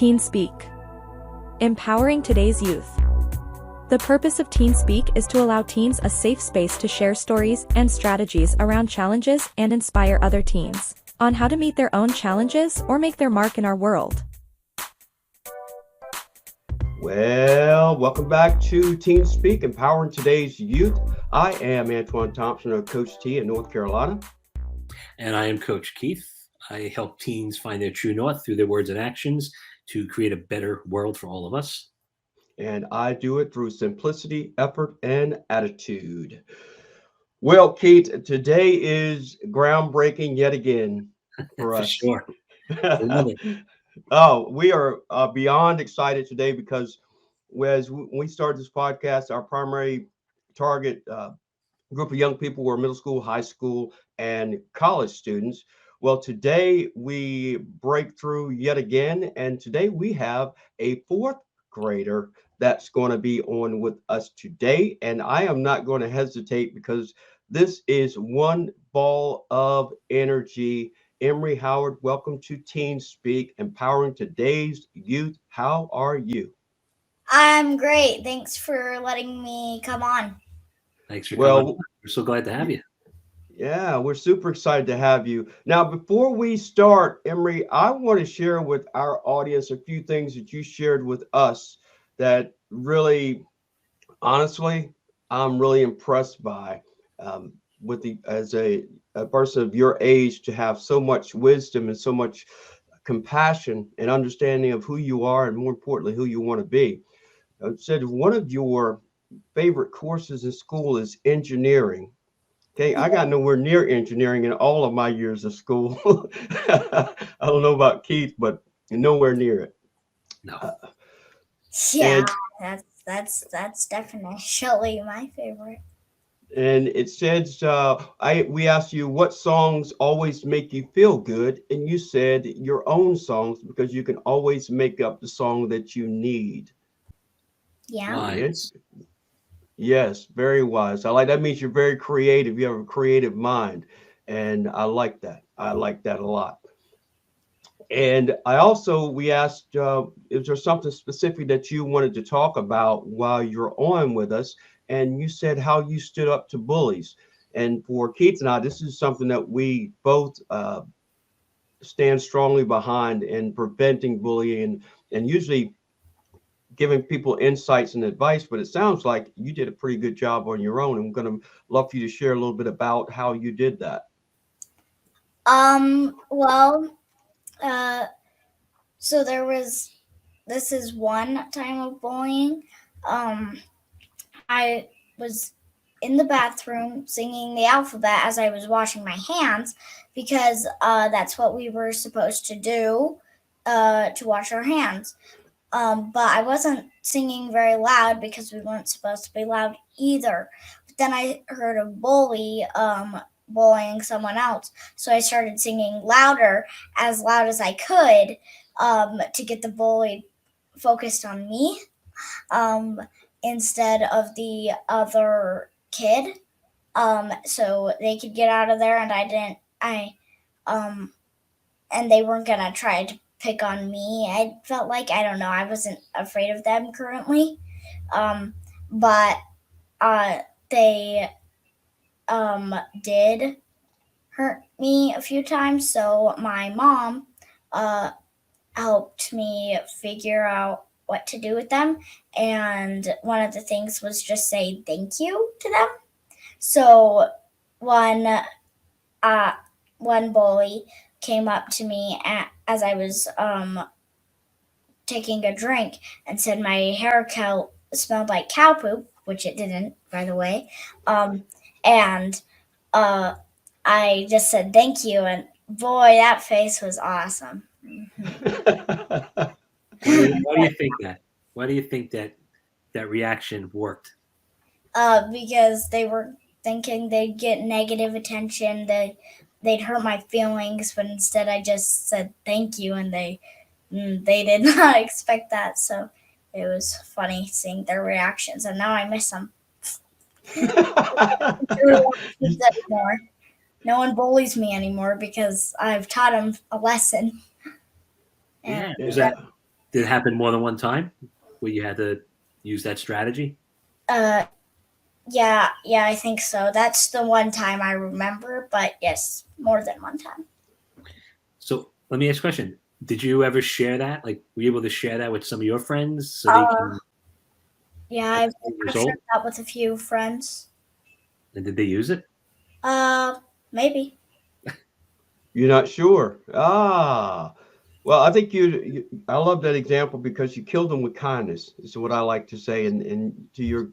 Teen Speak. Empowering today's youth. The purpose of Teen Speak is to allow teens a safe space to share stories and strategies around challenges and inspire other teens on how to meet their own challenges or make their mark in our world. Well, welcome back to Teen Speak, Empowering Today's Youth. I am Antoine Thompson of Coach T in North Carolina. And I am Coach Keith. I help teens find their true north through their words and actions to create a better world for all of us. And I do it through simplicity, effort, and attitude. Well, Keith, today is groundbreaking yet again for us. Sure. Oh, we are beyond excited today because as we started this podcast, our primary target group of young people were middle school, high school, and college students. Well, today we break through yet again, and today we have a fourth grader that's going to be on with us today. And I am not going to hesitate because this is one ball of energy. Emery Howard, welcome to Teen Speak, Empowering Today's Youth. How are you? I'm great. Thanks for letting me come on. Thanks for coming. We're so glad to have you. Yeah, we're super excited to have you. Now, before we start, Emery, I want to share with our audience a few things that you shared with us that really, honestly, I'm really impressed by. As a person of your age, to have so much wisdom and so much compassion and understanding of who you are, and more importantly, who you want to be. You said one of your favorite courses in school is engineering. Okay, I got nowhere near engineering in all of my years of school. I don't know about Keith, but nowhere near it. No. Yeah, that's definitely my favorite. And it says, we asked you what songs always make you feel good, and you said your own songs because you can always make up the song that you need. Yeah. Wise. Yes, very wise. I like that. Means you're very creative. You have a creative mind, and I like that. I like that a lot. And we asked, is there something specific that you wanted to talk about while you're on with us? And you said how you stood up to bullies. And for Keith and I, this is something that we both stand strongly behind in preventing bullying and usually giving people insights and advice. But it sounds like you did a pretty good job on your own. And I'm going to love for you to share a little bit about how you did that. So this is one time of bullying. I was in the bathroom singing the alphabet as I was washing my hands because that's what we were supposed to do to wash our hands. But I wasn't singing very loud because we weren't supposed to be loud either. But then I heard a bully bullying someone else. So I started singing louder as I could to get the bully focused on me instead of the other kid. So they could get out of there, and and they weren't going to try to pick on me. I felt like, I don't know, I wasn't afraid of them currently. But they did hurt me a few times. So my mom helped me figure out what to do with them. And one of the things was just say thank you to them. So one bully came up to me as I was taking a drink and said my hair smelled like cow poop, which it didn't, by the way. And I just said thank you, and boy, that face was awesome. Why do you think that? Why do you think that reaction worked? Because they were thinking they'd get negative attention, they'd hurt my feelings, but instead I just said thank you, and they did not expect that. So it was funny seeing their reactions, and now I miss them. Anymore. No one bullies me anymore because I've taught them a lesson. Yeah. Did it happen more than one time where you had to use that strategy? Yeah, I think so. That's the one time I remember, but yes, more than one time. So let me ask a question. Did you ever share that? Like, were you able to share that with some of your friends so they Uh, can yeah, at I've the same shared result? that with a few friends. And did they use it? Maybe. You're not sure. Well, I think I love that example because you killed them with kindness. Is what I like to say. And to your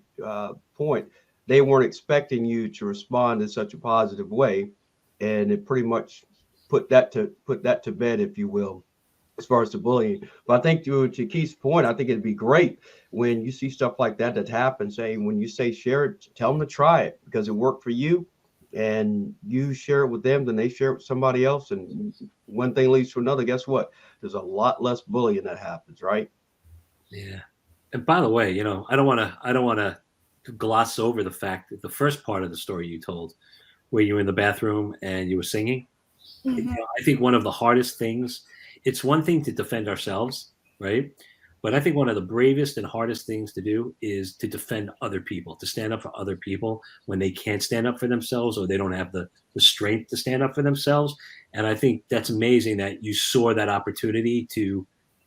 point, they weren't expecting you to respond in such a positive way, and it pretty much put that to bed, if you will, as far as the bullying. But I think to Keith's point, I think it'd be great when you see stuff like that happens. Say when you say share it, tell them to try it because it worked for you, and you share it with them, then they share it with somebody else, and one thing leads to another. Guess what? There's a lot less bullying that happens, right? Yeah. And by the way, I don't want to gloss over the fact that the first part of the story you told, where you were in the bathroom and you were singing, Mm-hmm. I think one of the hardest things, it's one thing to defend ourselves, right? But I think one of the bravest and hardest things to do is to defend other people, to stand up for other people when they can't stand up for themselves or they don't have the strength to stand up for themselves. And I think that's amazing that you saw that opportunity to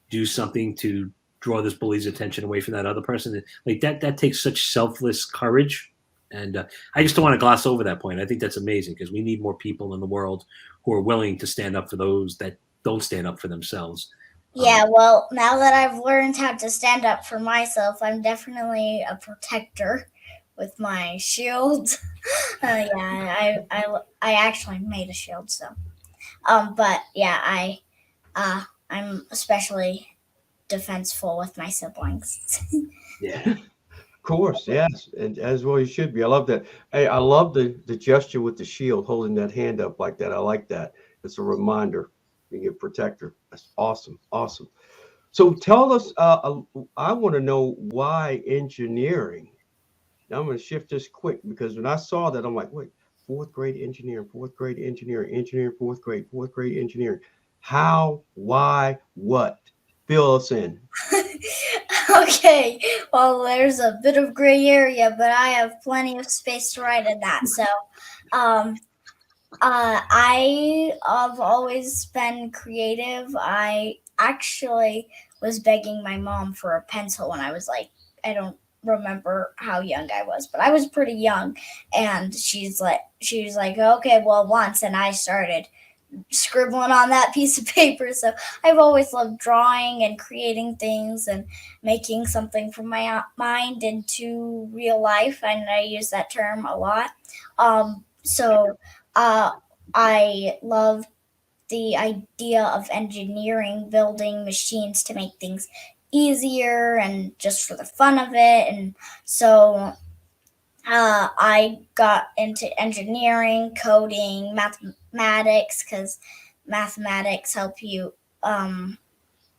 do something to draw this bully's attention away from that other person. Like that takes such selfless courage. And I just don't want to gloss over that point. I think that's amazing because we need more people in the world who are willing to stand up for those that don't stand up for themselves. Yeah, well, now that I've learned how to stand up for myself, I'm definitely a protector with my shield. Yeah, I actually made a shield, so. But yeah, I'm especially defenseful with my siblings. Yeah. Of course, yes, and as well you should be. I love that. Hey, I love the gesture with the shield, holding that hand up like that. I like that. It's a reminder, being a protector. That's awesome, awesome. So tell us. I want to know why engineering. Now I'm going to shift this quick because when I saw that, I'm like, wait, fourth grade engineering, engineering, fourth grade engineering. How? Why? What? Fill us in. Okay, well, there's a bit of gray area, but I have plenty of space to write in that. So, I have always been creative. I actually was begging my mom for a pencil when I was like, I don't remember how young I was, but I was pretty young. And she was like, okay, well, once, and I started scribbling on that piece of paper. So I've always loved drawing and creating things and making something from my mind into real life, and I use that term a lot. So I love the idea of engineering, building machines to make things easier and just for the fun of it. And so I got into engineering, coding, mathematics, because mathematics help you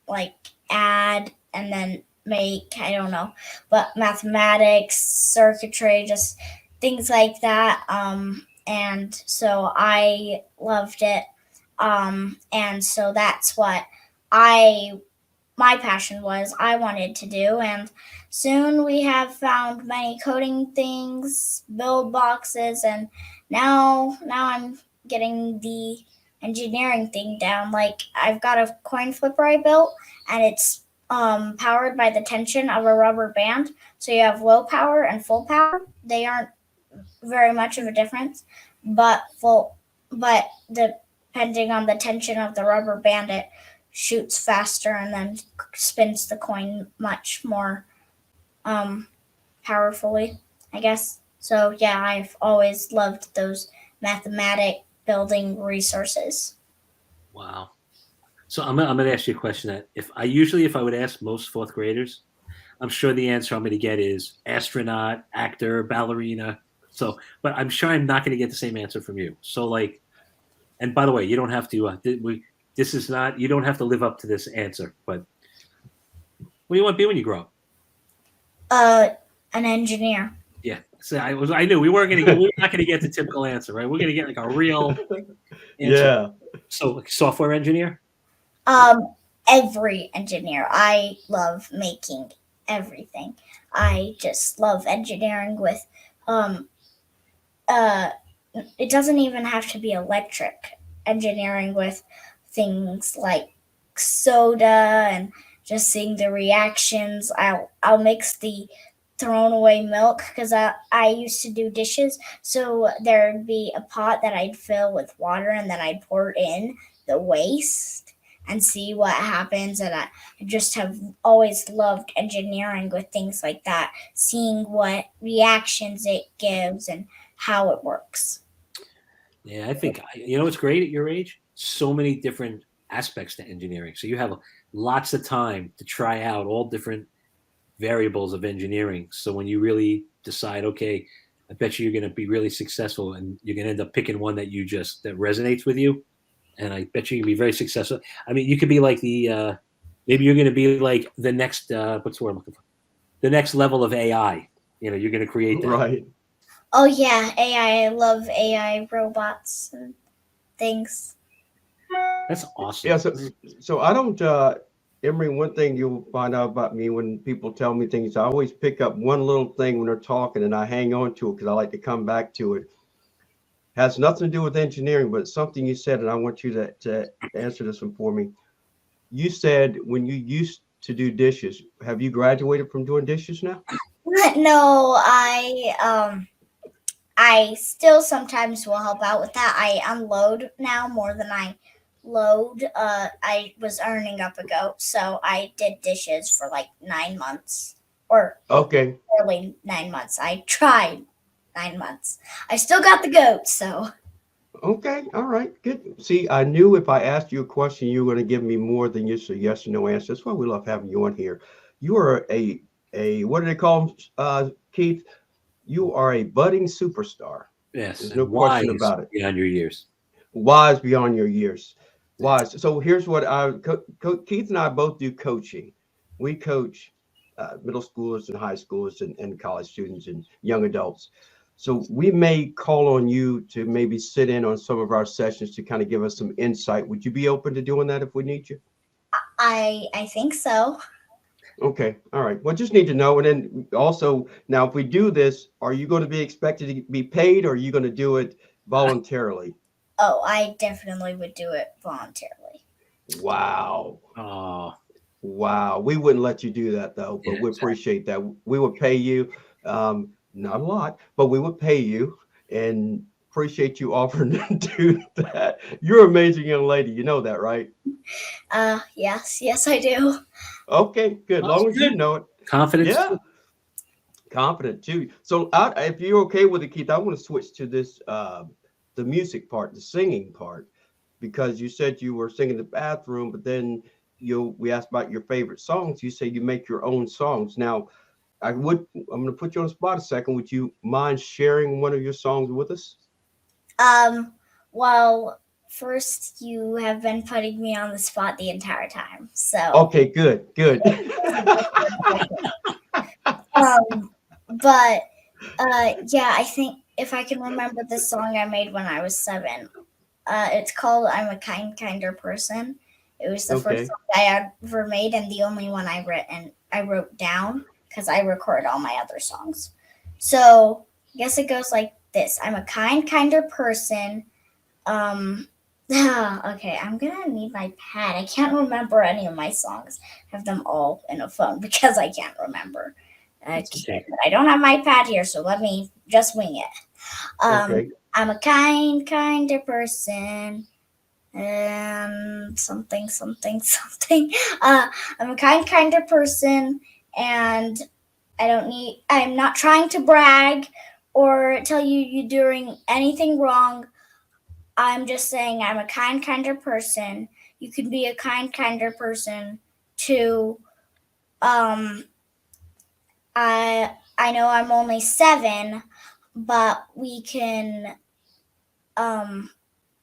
like add and then make, I don't know, but mathematics, circuitry, just things like that. And so I loved it. And so that's what my passion was, I wanted to do. And soon we have found many coding things, build boxes, and now I'm getting the engineering thing down. Like I've got a coin flipper I built, and it's powered by the tension of a rubber band. So you have low power and full power. They aren't very much of a difference, but depending on the tension of the rubber band, it shoots faster and then spins the coin much more powerfully, I guess. So yeah, I've always loved those mathematic building resources. Wow. So I'm gonna ask you a question that if I would ask most fourth graders, I'm sure the answer I'm gonna get is astronaut, actor, ballerina. So, but I'm sure I'm not gonna get the same answer from you. So like, and by the way, you don't have to. This is not. You don't have to live up to this answer. But what do you want to be when you grow up? An engineer. Yeah. So I knew we weren't not gonna get the typical answer, right? We're gonna get like a real answer. Yeah. So like software engineer. every engineer. I love making everything. I just love engineering with uh it doesn't even have to be electric. Engineering with things like soda and just seeing the reactions. I'll mix the thrown away milk because I used to do dishes. So there'd be a pot that I'd fill with water and then I'd pour in the waste and see what happens. And I just have always loved engineering with things like that, seeing what reactions it gives and how it works. Yeah, I think what's great at your age? So many different aspects to engineering. So you have lots of time to try out all different variables of engineering. So when you really decide, okay, I bet you're going to be really successful, and you're going to end up picking one that that resonates with you. And I bet you can be very successful. I mean, you could be like maybe you're going to be like the next, what's the word I'm looking for? The next level of AI. You're going to create that. Right. Oh yeah, AI. I love AI robots and things. That's awesome. Yeah. So I don't, Emery, one thing you'll find out about me when people tell me things, I always pick up one little thing when they're talking and I hang on to it because I like to come back to it. Has nothing to do with engineering, but it's something you said, and I want you to answer this one for me. You said when you used to do dishes, have you graduated from doing dishes now? No, I still sometimes will help out with that. I unload now more than I load. I was earning up a goat, so I did dishes for like 9 months, or Okay. barely 9 months. I tried 9 months. I still got the goat, so. Okay. All right. Good. See, I knew if I asked you a question, you were going to give me more than just a yes or no answer. That's why we love having you on here. You are a what do they call them, Keith? You are a budding superstar. Yes, There's and no question about it. beyond your years. Wise beyond your years. Wise. So here's what Keith and I both do coaching. We coach middle schoolers and high schoolers and college students and young adults. So we may call on you to maybe sit in on some of our sessions to kind of give us some insight. Would you be open to doing that if we need you? I think so. Okay. All right. Well, just need to know. And then also, now, if we do this, are you going to be expected to be paid or are you going to do it voluntarily? Oh, I definitely would do it voluntarily. Wow. Oh, Wow. We wouldn't let you do that, though, but yeah, we appreciate that. We would pay you, not a lot, but we would pay you and appreciate you offering to do that. You're an amazing young lady. You know that, right? Yes, I do. Okay, good. that's Long as you good. know it. Confidence. Yeah. Confident too. So if you're okay with it, Keith, I want to switch to this the music part, the singing part, because you said you were singing in the bathroom, but then we asked about your favorite songs. You say you make your own songs. Now, I'm going to put you on the spot a second. Would you mind sharing one of your songs with us? Well, first, you have been putting me on the spot the entire time, so. Okay, good. But yeah, I think if I can remember the song I made when I was 7, it's called "I'm a Kinder Person." It was the first Okay. song I ever made and the only one I wrote down because I record all my other songs. So I guess it goes like this: I'm a kinder person. Okay, I'm gonna need my pad. I can't remember any of my songs. I have them all in a phone because I can't remember. Okay. But I don't have my pad here, so let me just wing it. Okay. I'm a kinder person. Something. I'm a kinder person, and I'm not trying to brag or tell you're doing anything wrong. I'm just saying I'm a kinder person. You can be a kinder person too. I know I'm only 7, but we can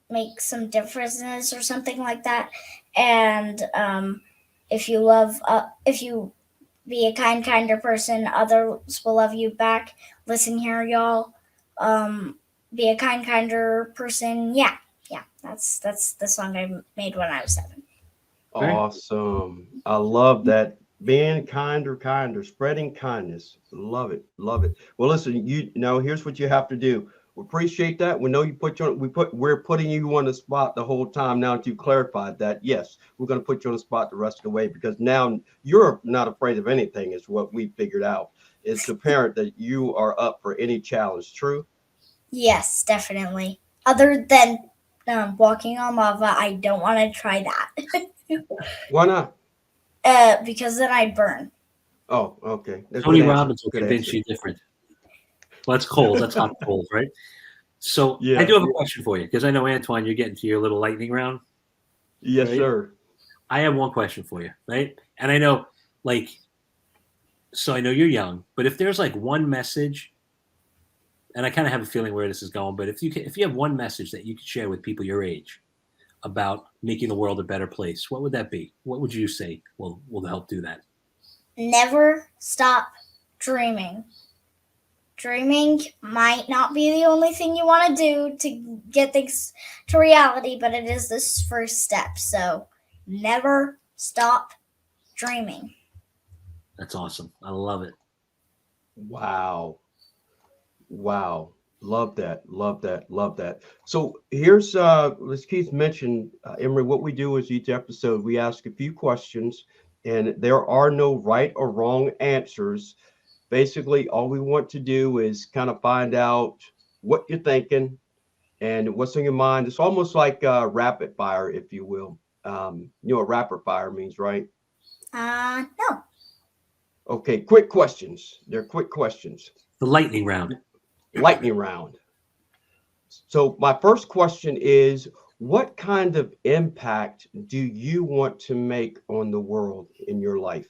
make some differences or something like that. And if you be a kinder person, others will love you back. Listen here, y'all. Be a kinder person. Yeah. That's the song I made when I was 7. Right? Awesome. I love that. Being kinder, spreading kindness. Love it. Love it. Well, listen, you know, here's what you have to do. We appreciate that. We know you put you on, we're putting you on the spot the whole time now that you clarified that. Yes, we're going to put you on the spot the rest of the way because now you're not afraid of anything, is what we figured out. It's apparent that you are up for any challenge. True? Yes, definitely. Other than walking on lava, I don't want to try that. Why not? Because then I'd burn. Oh, okay. That's a good Tony answer. Robbins will Good convince answer. you different. Well, that's cold. That's hot cold, right? So I Yeah. do have a question for you because I know, Antoine, you're getting to your little lightning round, Yes, right? sir. I have one question for you, right? And I know, like, so I know you're young, but if there's like one message, and I kind of have a feeling where this is going, but if you have one message that you could share with people your age about making the world a better place, what would that be? What would you say will help do that? Never stop dreaming. Dreaming might not be the only thing you want to do to get things to reality, but it is this first step. So never stop dreaming. That's awesome. I love it. Wow. Wow. Love that. Love that. Love that. So here's as Keith mentioned, Emery, what we do is each episode we ask a few questions and there are no right or wrong answers. Basically, all we want to do is kind of find out what you're thinking and what's on your mind. It's almost like rapid fire, if you will. You know what rapid fire means, right? No. Okay, quick questions. They're quick questions. The lightning round. Lightning round. So my first question is, what kind of impact do you want to make on the world in your life?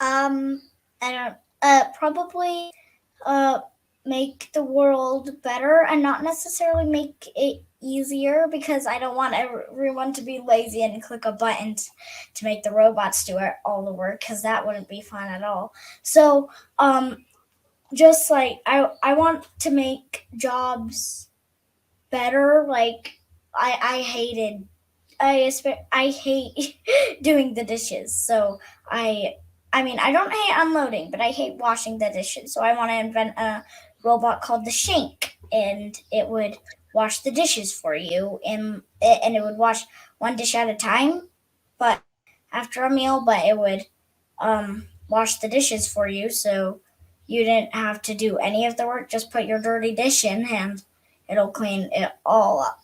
I don't. Probably. Make the world better and not necessarily make it easier because I don't want everyone to be lazy and click a button to make the robots do all the work because that wouldn't be fun at all. So, just like I want to make jobs better. Like I hate doing the dishes. So I mean, I don't hate unloading, but I hate washing the dishes. So I want to invent a robot called the Shank, and it would wash the dishes for you, and it would wash one dish at a time, but after a meal. But it would wash the dishes for you, so you didn't have to do any of the work. Just put your dirty dish in, and it'll clean it all up.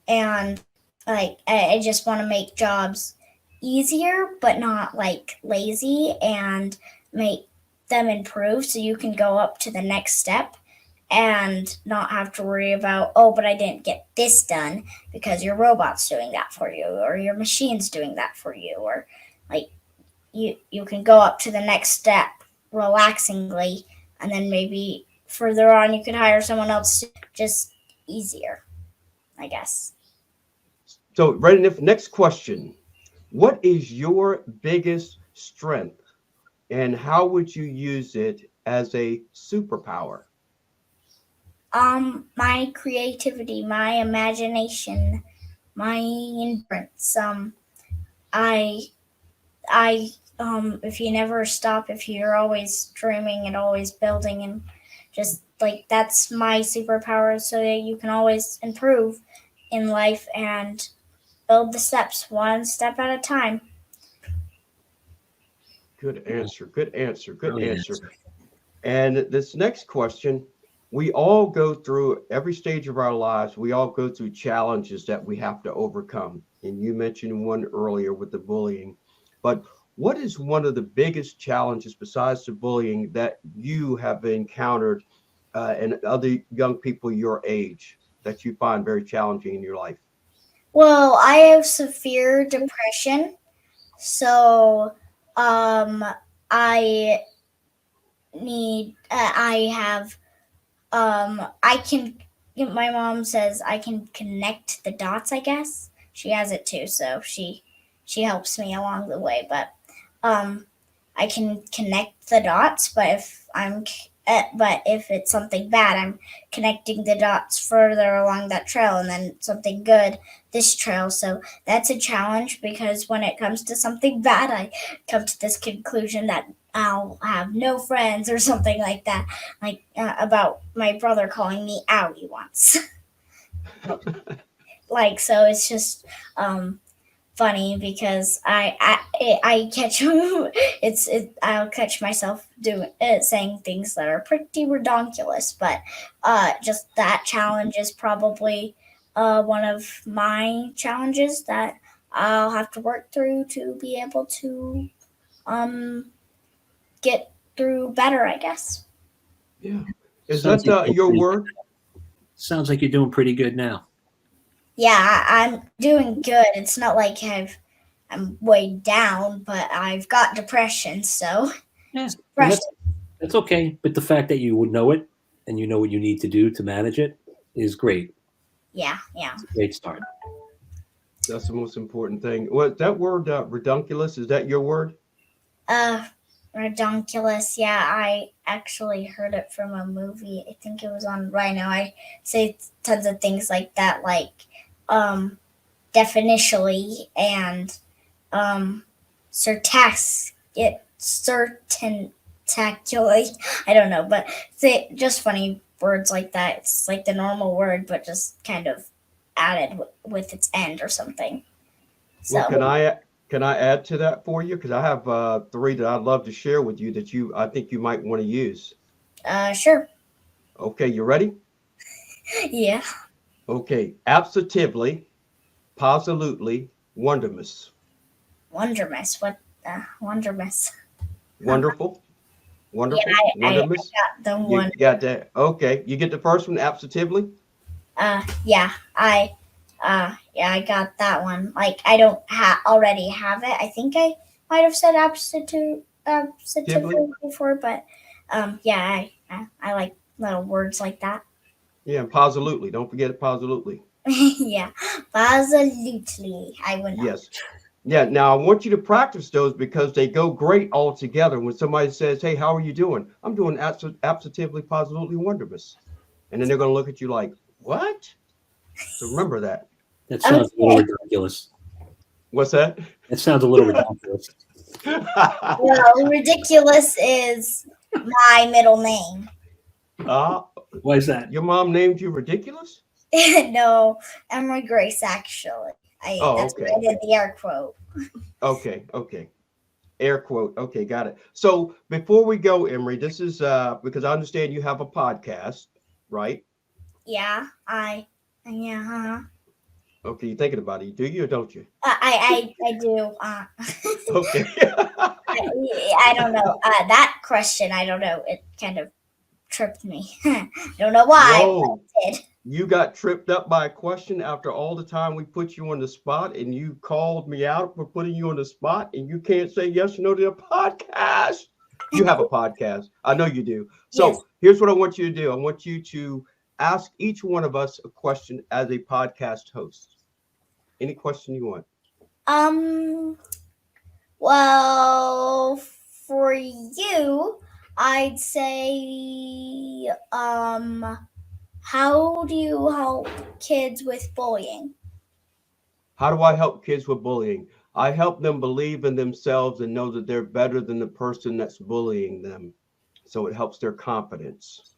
And like I just want to make jobs easier but not like lazy and make them improve so you can go up to the next step and not have to worry about, oh, but I didn't get this done because your robot's doing that for you or your machine's doing that for you, or like you can go up to the next step relaxingly, and then maybe further on you could hire someone else to just easier, I guess. So, right enough. Next question. What is your biggest strength and how would you use it as a superpower? My creativity, my imagination, my endurance. I if you never stop, if you're always dreaming and always building, and just like that's my superpower, so that you can always improve in life and build the steps one step at a time. Good answer. Good answer. Good Brilliant answer. answer. And this next question, we all go through every stage of our lives, we all go through challenges that we have to overcome. And you mentioned one earlier with the bullying. But what is one of the biggest challenges besides the bullying that you have encountered and other young people your age that you find very challenging in your life? Well, I have severe depression, so I I have I can my mom says I can connect the dots, I guess. She has it too, so she helps me along the way, but um I can connect the dots, but but if it's something bad, I'm connecting the dots further along that trail, and then something good this trail. So that's a challenge, because when it comes to something bad, I come to this conclusion that I'll have no friends or something like that, like about my brother calling me Owie once. Like, so it's just funny, because I catch I'll catch myself doing saying things that are pretty redonkulous, but just that challenge is probably one of my challenges that I'll have to work through to be able to get through better, I guess. Yeah. Is Sounds that like your word? Sounds like you're doing pretty good now. Yeah, I'm doing good. It's not like I'm way down, but I've got depression, so Yeah, and depression. that's okay. But the fact that you would know it and you know what you need to do to manage it is great. Yeah. It's a great start. That's the most important thing. What that word, redunculous, is that your word? Redonkulous. Yeah, I actually heard it from a movie. I think it was on Rhino. I say tons of things like that, like definitionally and certaintacularly. I don't know, but say just funny words like that. It's like the normal word, but just kind of added with its end or something. So Well, can I add to that for you? Because I have 3 that I'd love to share with you that I think you might want to use. Sure. Okay, you ready? Yeah. Okay, absolutely, positively, wondermous. Wondermiss. What Wondermiss? Wonderful, Yeah, wonderful, I wondermous. got the You one. got that? Okay, you get the first one, absolutely. Yeah, I got that one. Like, I don't already have it. I think I might have said substantively before, but yeah, I like little words like that. Yeah, positively. Don't forget it, positively. Yeah, absolutely. I would know. Yes. Yeah. Now I want you to practice those because they go great all together. When somebody says, "Hey, how are you doing?" I'm doing absolutely, positively, wonderful. And then they're going to look at you like, "What?" So remember that. That sounds a little Okay. ridiculous. What's that? That sounds a little ridiculous. Well, ridiculous is my middle name. Why is that? Your mom named you ridiculous? No, Emery Grace, actually. Oh, That's okay. why I did the air quote. Okay. Air quote. Okay, got it. So before we go, Emery, this is because I understand you have a podcast, right? Yeah, yeah. Okay, you're thinking about it. Do you or don't you? I do. Okay. I don't know. That question, I don't know. It kind of tripped me. I don't know why, Whoa. but it did. You got tripped up by a question after all the time we put you on the spot, and you called me out for putting you on the spot, and you can't say yes or no to the podcast. You have a podcast. I know you do. So Yes. Here's what I want you to do. I want you to ask each one of us a question as a podcast host. Any question you want. Well, for you, I'd say, how do you help kids with bullying? How do I help kids with bullying? I help them believe in themselves and know that they're better than the person that's bullying them. So it helps their confidence.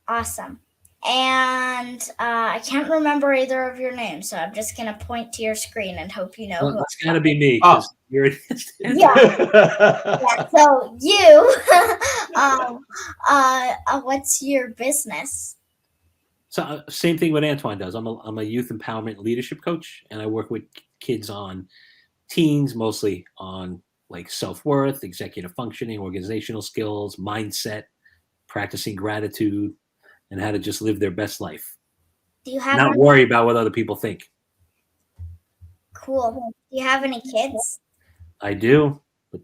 Awesome. And I can't remember either of your names, so I'm just going to point to your screen and hope you know Well, who. it's got to be me. 'Cause you're Yeah. So you, what's your business? So same thing what Antoine does. I'm a youth empowerment leadership coach, and I work with kids on teens, mostly on like self-worth, executive functioning, organizational skills, mindset, practicing gratitude, and how to just live their best life. Do you have Not worry about what other people think. Cool. Do you have any kids? I do, but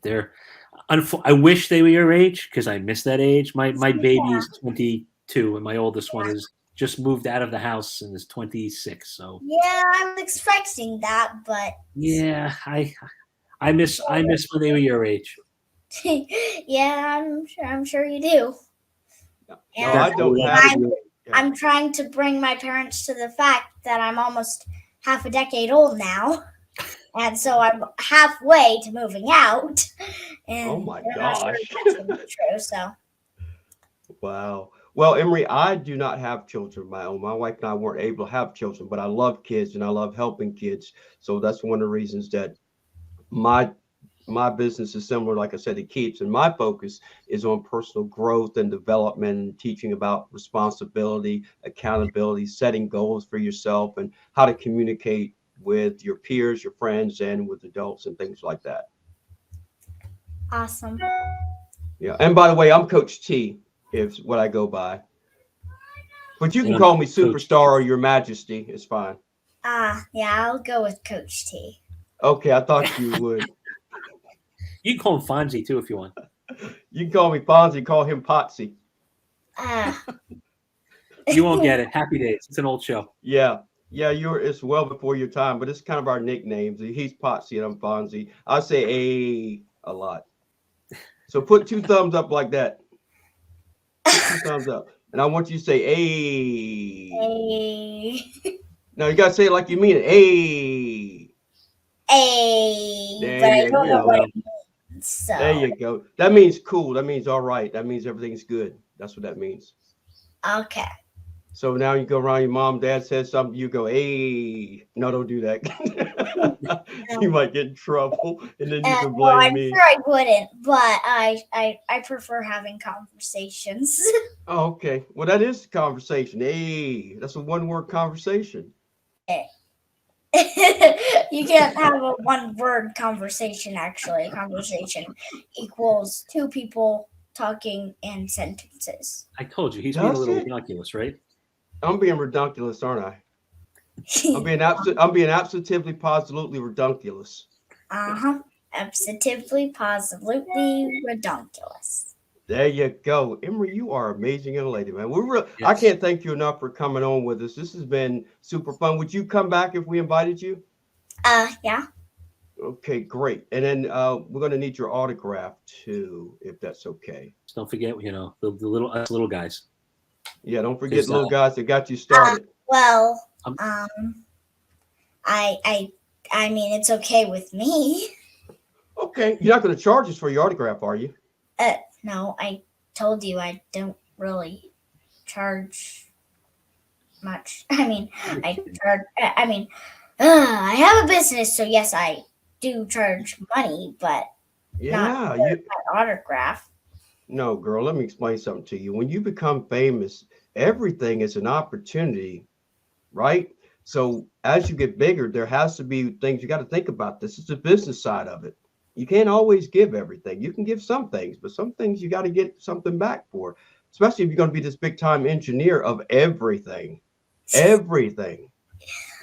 I wish they were your age because I miss that age. My baby is 22, and my oldest one is just moved out of the house and is 26. So yeah, I was expecting that, but yeah, I miss when they were your age. Yeah, I'm sure you do. No, And I don't have. I'm trying to bring my parents to the fact that I'm almost half a decade old now. And so I'm halfway to moving out. And Oh my they're not sure gosh. if that's going to be true. So, Wow. Well, Emery, I do not have children of my own. My wife and I weren't able to have children, but I love kids and I love helping kids. So that's one of the reasons that my my business is similar, like I said, to Keeps, and my focus is on personal growth and development and teaching about responsibility, accountability, setting goals for yourself, and how to communicate with your peers, your friends, and with adults and things like that. awesome. Yeah. And by the way, I'm Coach T, is what I go by. But you And can I'm call me Coach Superstar or Your Majesty. It's fine. Yeah, I'll go with Coach T. Okay, I thought you would. You can call him Fonzie too if you want. You can call me Fonzie, call him Potsy. Ah, You won't get it. Happy Days. It's an old show. Yeah. Yeah, it's well before your time, but it's kind of our nicknames. He's Potsy and I'm Fonzie. I say a lot. So put two thumbs up like that. Two thumbs up. And I want you to say a. A. No, you gotta say it like you mean it. A. A. There But I you don't know go. what it means. So, There you go. That means cool. That means all right. That means everything's good. That's what that means. okay. So now you go around, your mom, dad says something, you go, hey. No, don't do that. You might get in trouble, and then you can Well, blame I'm me. sure I wouldn't, but I prefer having conversations. Oh, okay. Well, that is the conversation. Hey, that's a one-word conversation. You can't have a one-word conversation, actually. A conversation equals two people talking in sentences. I told you he's being a Does little it? ridiculous, right? I'm being redunculous, aren't I? I'm being absolutely, positively redunculous. Uh-huh. Absolutely, positively redonkulous. There you go. Emery, you are amazing young lady, man. I Yes. can't thank you enough for coming on with us. This has been super fun. Would you come back if we invited you? Yeah. Okay, great. And then we're going to need your autograph too, if that's okay. Don't forget, the little us little guys. Yeah, don't forget Because, little guys that got you started. Well, Um, I mean, it's okay with me. Okay, you're not going to charge us for your autograph, are you? No, I told you I don't really charge much. I mean, I have a business, so yes, I do charge money, but Yeah, not for my autograph. No, girl, let me explain something to you. When you become famous, everything is an opportunity, right? So as you get bigger, there has to be things you got to think about. This is the business side of it. You can't always give everything. You can give some things, but some things you got to get something back for, especially if you're going to be this big time engineer of everything,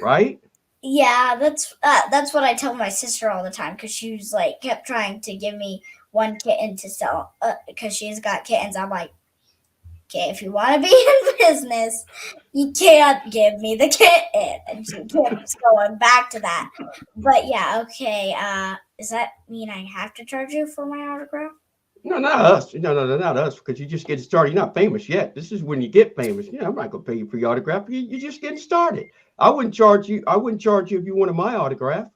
right? Yeah, that's what I tell my sister all the time because she was like kept trying to give me one kitten to sell because she's got kittens. I'm like, okay, if you want to be in business, you can't give me the kitten, and she keeps going back to that. But yeah, okay. Does that mean I have to charge you for my autograph? No, not us. No, not us, because you just get started. You're not famous yet. This is when you get famous. Yeah, I'm not gonna pay you for your autograph. You're just getting started. I wouldn't charge you. If you wanted my autograph,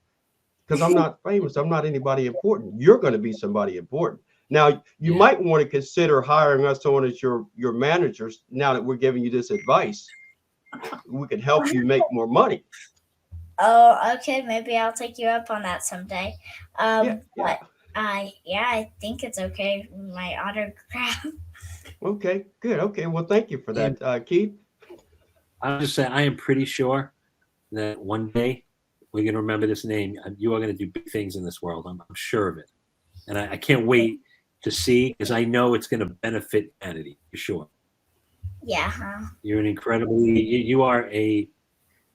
because I'm not famous. I'm not anybody important. You're going to be somebody important. Now, you might want to consider hiring us on as your managers. Now that we're giving you this advice, we can help you make more money. Oh, okay. Maybe I'll take you up on that someday. Yeah. But I think it's okay. My autograph. Okay, good. Okay, well, thank you for that, Keith. I'll just say I am pretty sure that one day we're going to remember this name. You are going to do big things in this world. I'm sure of it. And I can't wait to see, because I know it's going to benefit humanity for sure. Yeah. You're you are a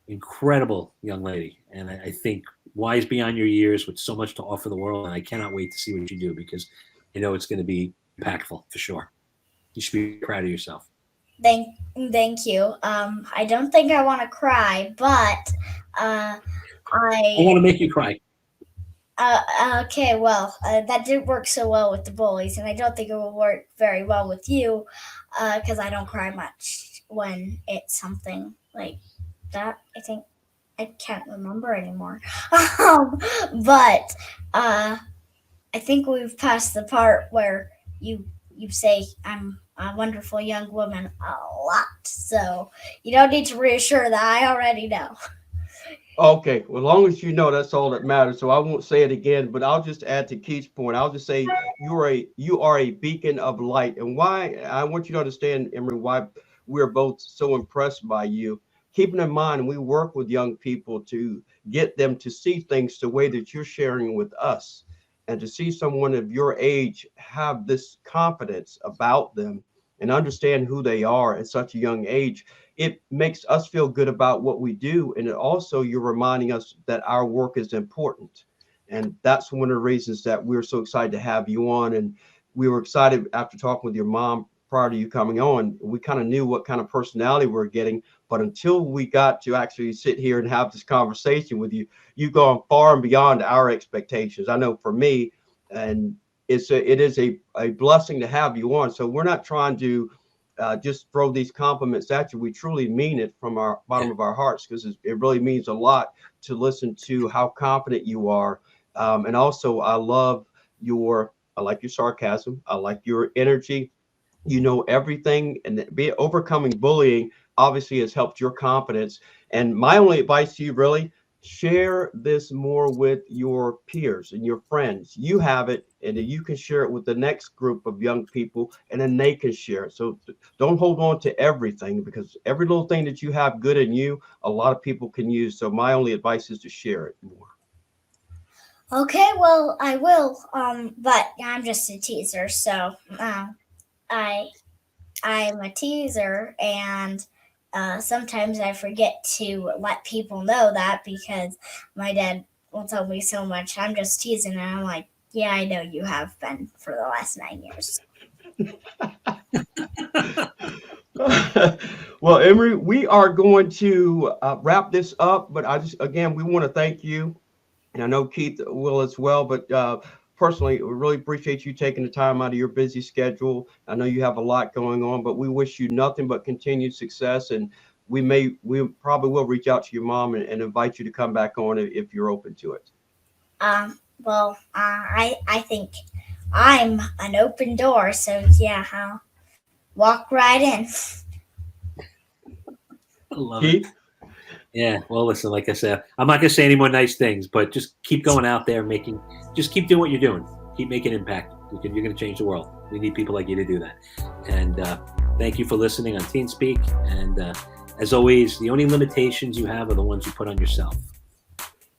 incredible young lady. And I think wise beyond your years with so much to offer the world. And I cannot wait to see what you do, because I know it's going to be impactful for sure. You should be proud of yourself. Thank you. I don't think I want to cry, but I want to make you cry. Okay, well, that didn't work so well with the bullies, and I don't think it will work very well with you, because I don't cry much when it's something like that. I think I can't remember anymore. um, but I think we've passed the part where you say I'm a wonderful young woman a lot, so you don't need to reassure that. I already know. Okay, well, as long as you know, that's all that matters. So I won't say it again, but I'll just add to Keith's point. I'll just say you are a beacon of light. And why I want you to understand, Emery, why we're both so impressed by you. Keeping in mind, we work with young people to get them to see things the way that you're sharing with us, and to see someone of your age have this confidence about them and understand who they are at such a young age. It makes us feel good about what we do. And it also, you're reminding us that our work is important. And that's one of the reasons that we're so excited to have you on. And we were excited after talking with your mom prior to you coming on. We kind of knew what kind of personality we're getting. But until we got to actually sit here and have this conversation with you, you've gone far and beyond our expectations. I know for me, and it is a blessing to have you on. So we're not trying to just throw these compliments at you. We truly mean it from our bottom of our hearts, because it really means a lot to listen to how confident you are. And also, I like your sarcasm. I like your energy. You know everything, and overcoming bullying obviously has helped your confidence. And my only advice to you, really, share this more with your peers and your friends. You have it, and then you can share it with the next group of young people, and then they can share it. So don't hold on to everything, because every little thing that you have good in you, a lot of people can use. So my only advice is to share it more. Okay, well, I will. But I'm just a teaser, so I I'm a teaser, and sometimes I forget to let people know that, because my dad will tell me so much. I'm just teasing, and I'm like, yeah, I know you have been for the last 9 years. Well, Emery, we are going to wrap this up, but we want to thank you. And I know Keith will as well, but personally, we really appreciate you taking the time out of your busy schedule. I know you have a lot going on, but we wish you nothing but continued success. And we probably will reach out to your mom and invite you to come back on if you're open to it. Well, I think I'm an open door, so yeah, I'll walk right in. I love Keith? it. Yeah. Well, listen, like I said, I'm not going to say any more nice things, but just keep going out there, just keep doing what you're doing. Keep making impact. You're going to change the world. We need people like you to do that. And thank you for listening on Teen Speak. And as always, the only limitations you have are the ones you put on yourself.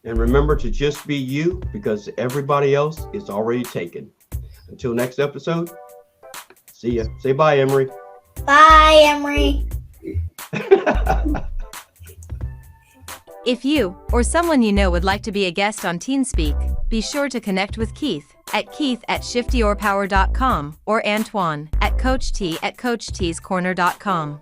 And remember to just be you, because everybody else is already taken. Until next episode, see ya. Say bye, Emery. Bye, Emery. If you or someone you know would like to be a guest on Teen Speak, be sure to connect with Keith at shiftyyourpower.com or Antoine at coacht@coacht'scorner.com.